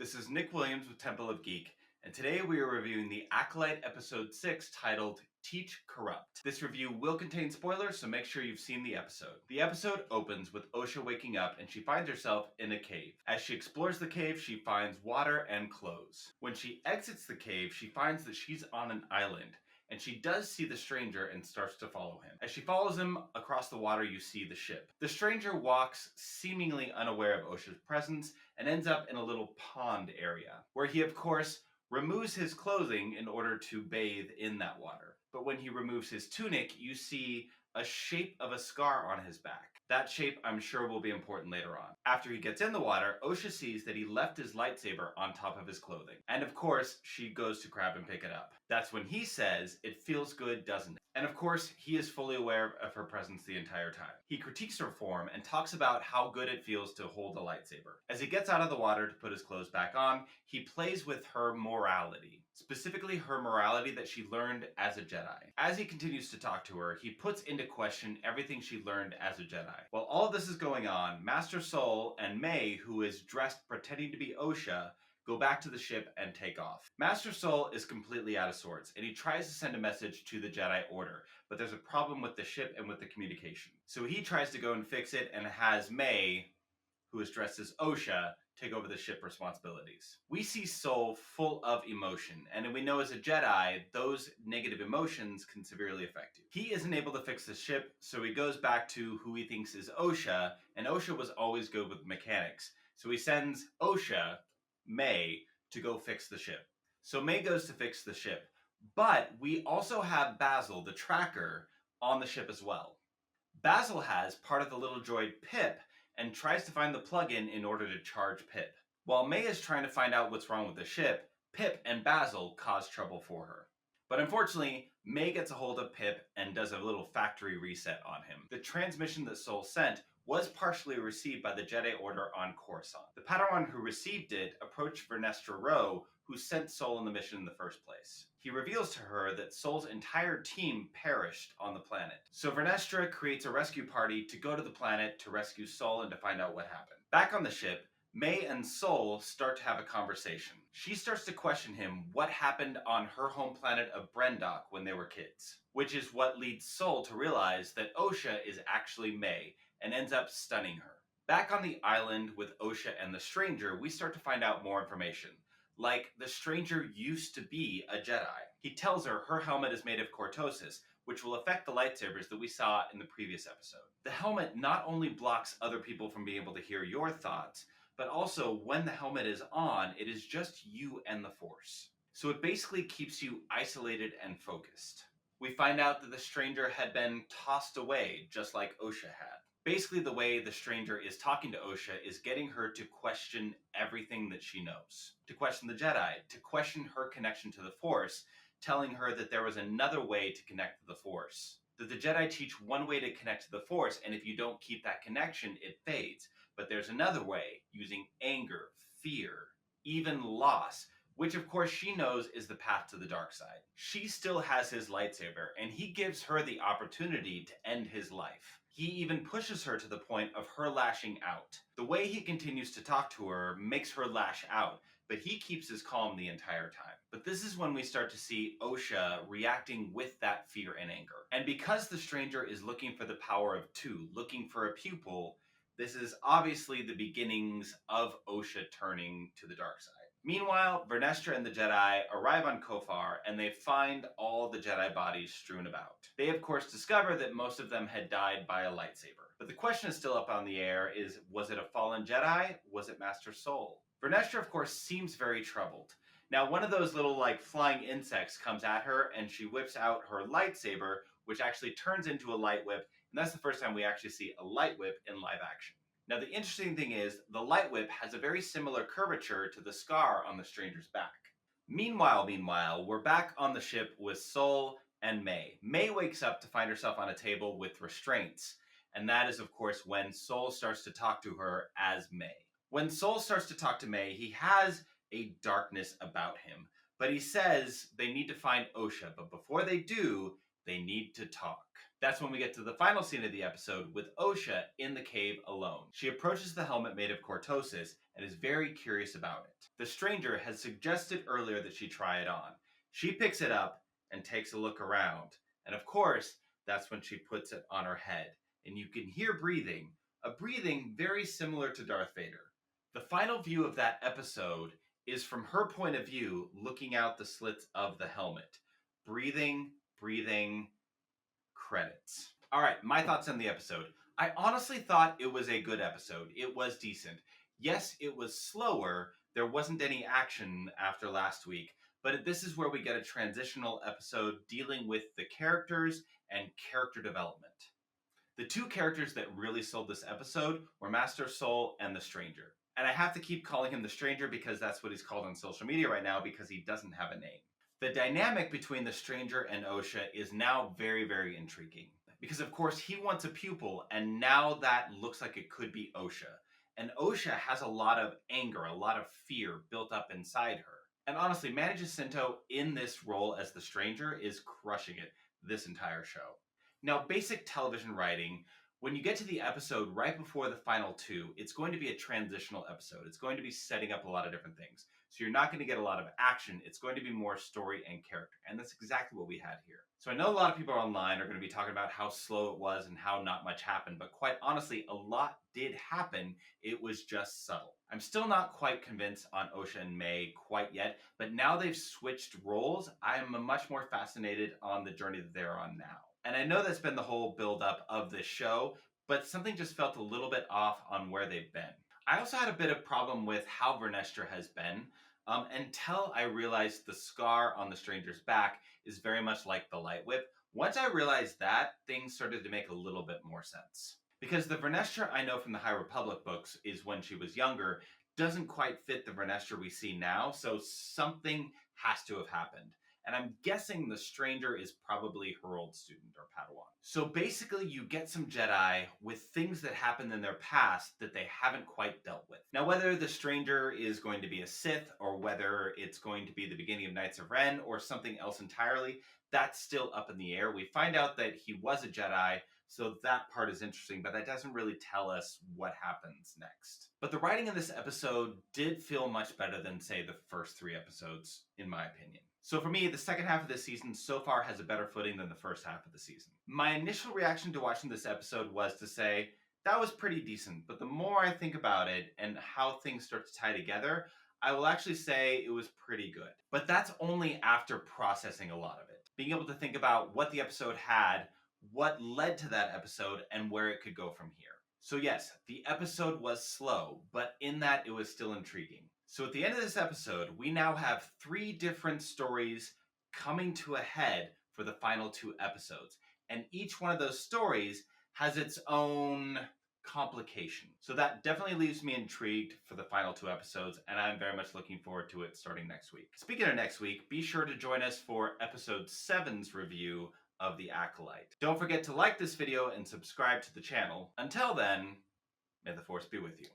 This is Nick Williams with Temple of Geek, and today we are reviewing the Acolyte Episode 6 titled Teach Corrupt. This review will contain spoilers, so make sure you've seen the episode. The episode opens with Osha waking up and she finds herself in a cave. As she explores the cave, she finds water and clothes. When she exits the cave, she finds that she's on an island, and she does see the stranger and starts to follow him. As she follows him across the water, you see the ship. The stranger walks seemingly unaware of Osha's presence and ends up in a little pond area, where he of course removes his clothing in order to bathe in that water. But when he removes his tunic, you see a shape of a scar on his back. That shape, I'm sure, will be important later on. After he gets in the water, Osha sees that he left his lightsaber on top of his clothing. And of course, she goes to grab and pick it up. That's when he says, "It feels good, doesn't it?" And of course, he is fully aware of her presence the entire time. He critiques her form and talks about how good it feels to hold a lightsaber. As he gets out of the water to put his clothes back on, he plays with her morality. Specifically, her morality that she learned as a Jedi. As he continues to talk to her, he puts into question everything she learned as a Jedi. While all of this is going on, Master Sol and May, who is dressed pretending to be Osha, go back to the ship and take off. Master Sol is completely out of sorts, and he tries to send a message to the Jedi Order, but there's a problem with the ship and with the communication. So he tries to go and fix it and has May, who is dressed as Osha, take over the ship responsibilities. We see Sol full of emotion, and we know as a Jedi, those negative emotions can severely affect you. He isn't able to fix the ship, so he goes back to who he thinks is Osha, and Osha was always good with mechanics. So he sends Osha, May, to go fix the ship. So May goes to fix the ship, but we also have Basil, the tracker, on the ship as well. Basil has part of the little droid Pip and tries to find the plug-in in order to charge Pip. While May is trying to find out what's wrong with the ship, Pip and Basil cause trouble for her. But unfortunately, May gets a hold of Pip and does a little factory reset on him. The transmission that Sol sent was partially received by the Jedi Order on Coruscant. The Padawan who received it approached Vernestra Rwoh, who sent Sol on the mission in the first place. He reveals to her that Sol's entire team perished on the planet. So Vernestra creates a rescue party to go to the planet to rescue Sol and to find out what happened. Back on the ship, May and Sol start to have a conversation. She starts to question him what happened on her home planet of Brendok when they were kids, which is what leads Sol to realize that Osha is actually May and ends up stunning her. Back on the island with Osha and the stranger, we start to find out more information. Like, the stranger used to be a Jedi. He tells her her helmet is made of cortosis, which will affect the lightsabers that we saw in the previous episode. The helmet not only blocks other people from being able to hear your thoughts, but also when the helmet is on, it is just you and the Force. So it basically keeps you isolated and focused. We find out that the stranger had been tossed away, just like Osha had. Basically, the way the stranger is talking to Osha is getting her to question everything that she knows. To question the Jedi, to question her connection to the Force, telling her that there was another way to connect to the Force. That the Jedi teach one way to connect to the Force, and if you don't keep that connection, it fades. But there's another way, using anger, fear, even loss, which of course she knows is the path to the dark side. She still has his lightsaber, and he gives her the opportunity to end his life. He even pushes her to the point of her lashing out. The way he continues to talk to her makes her lash out, but he keeps his calm the entire time. But this is when we start to see Osha reacting with that fear and anger. And because the stranger is looking for the power of two, looking for a pupil, this is obviously the beginnings of Osha turning to the dark side. Meanwhile, Vernestra and the Jedi arrive on Kofar and they find all the Jedi bodies strewn about. They of course discover that most of them had died by a lightsaber. But the question is still up on the air is, was it a fallen Jedi? Was it Master Sol? Vernestra of course seems very troubled. Now one of those little flying insects comes at her and she whips out her lightsaber, which actually turns into a light whip, and that's the first time we actually see a light whip in live action. Now the interesting thing is, the light whip has a very similar curvature to the scar on the stranger's back. Meanwhile, we're back on the ship with Sol and May. May wakes up to find herself on a table with restraints, and that is of course when Sol starts to talk to her as May. When Sol starts to talk to May, he has a darkness about him, but he says they need to find Osha, but before they do, They need to talk. That's when we get to the final scene of the episode with Osha in the cave alone. She approaches the helmet made of cortosis and is very curious about it. The stranger has suggested earlier that she try it on. She picks it up and takes a look around. And of course, that's when she puts it on her head. And you can hear breathing, a breathing very similar to Darth Vader. The final view of that episode is from her point of view, looking out the slits of the helmet. Breathing, breathing, credits. All right, my thoughts on the episode. I honestly thought it was a good episode. It was decent. Yes, it was slower. There wasn't any action after last week, but this is where we get a transitional episode dealing with the characters and character development. The two characters that really sold this episode were Master Soul and the Stranger. And I have to keep calling him the Stranger because that's what he's called on social media right now because he doesn't have a name. The dynamic between the Stranger and Osha is now very, very intriguing. Because of course he wants a pupil, and now that looks like it could be Osha. And Osha has a lot of anger, a lot of fear built up inside her. And honestly, Manny Jacinto in this role as the Stranger is crushing it this entire show. Now, basic television writing, when you get to the episode right before the final two, it's going to be a transitional episode. It's going to be setting up a lot of different things. So you're not going to get a lot of action. It's going to be more story and character. And that's exactly what we had here. So I know a lot of people online are going to be talking about how slow it was and how not much happened. But quite honestly, a lot did happen. It was just subtle. I'm still not quite convinced on Osha and May quite yet. But now they've switched roles. I am much more fascinated on the journey that they're on now. And I know that's been the whole build-up of this show, but something just felt a little bit off on where they've been. I also had a bit of problem with how Vernestra has been until I realized the scar on the Stranger's back is very much like the Light Whip. Once I realized that, things started to make a little bit more sense. Because the Vernestra I know from the High Republic books is when she was younger, doesn't quite fit the Vernestra we see now, so something has to have happened. And I'm guessing the Stranger is probably her old student or Padawan. So basically you get some Jedi with things that happened in their past that they haven't quite dealt with. Now whether the Stranger is going to be a Sith or whether it's going to be the beginning of Knights of Ren or something else entirely, that's still up in the air. We find out that he was a Jedi, so that part is interesting, but that doesn't really tell us what happens next. But the writing in this episode did feel much better than, say, the first 3 episodes, in my opinion. So for me, the second half of this season so far has a better footing than the first half of the season. My initial reaction to watching this episode was to say, that was pretty decent, but the more I think about it and how things start to tie together, I will actually say it was pretty good. But that's only after processing a lot of it. Being able to think about what the episode had, what led to that episode, and where it could go from here. So yes, the episode was slow, but in that it was still intriguing. So at the end of this episode, we now have 3 different stories coming to a head for the final 2 episodes. And each one of those stories has its own complication. So that definitely leaves me intrigued for the final 2 episodes, and I'm very much looking forward to it starting next week. Speaking of next week, be sure to join us for episode 7's review of The Acolyte. Don't forget to like this video and subscribe to the channel. Until then, may the Force be with you.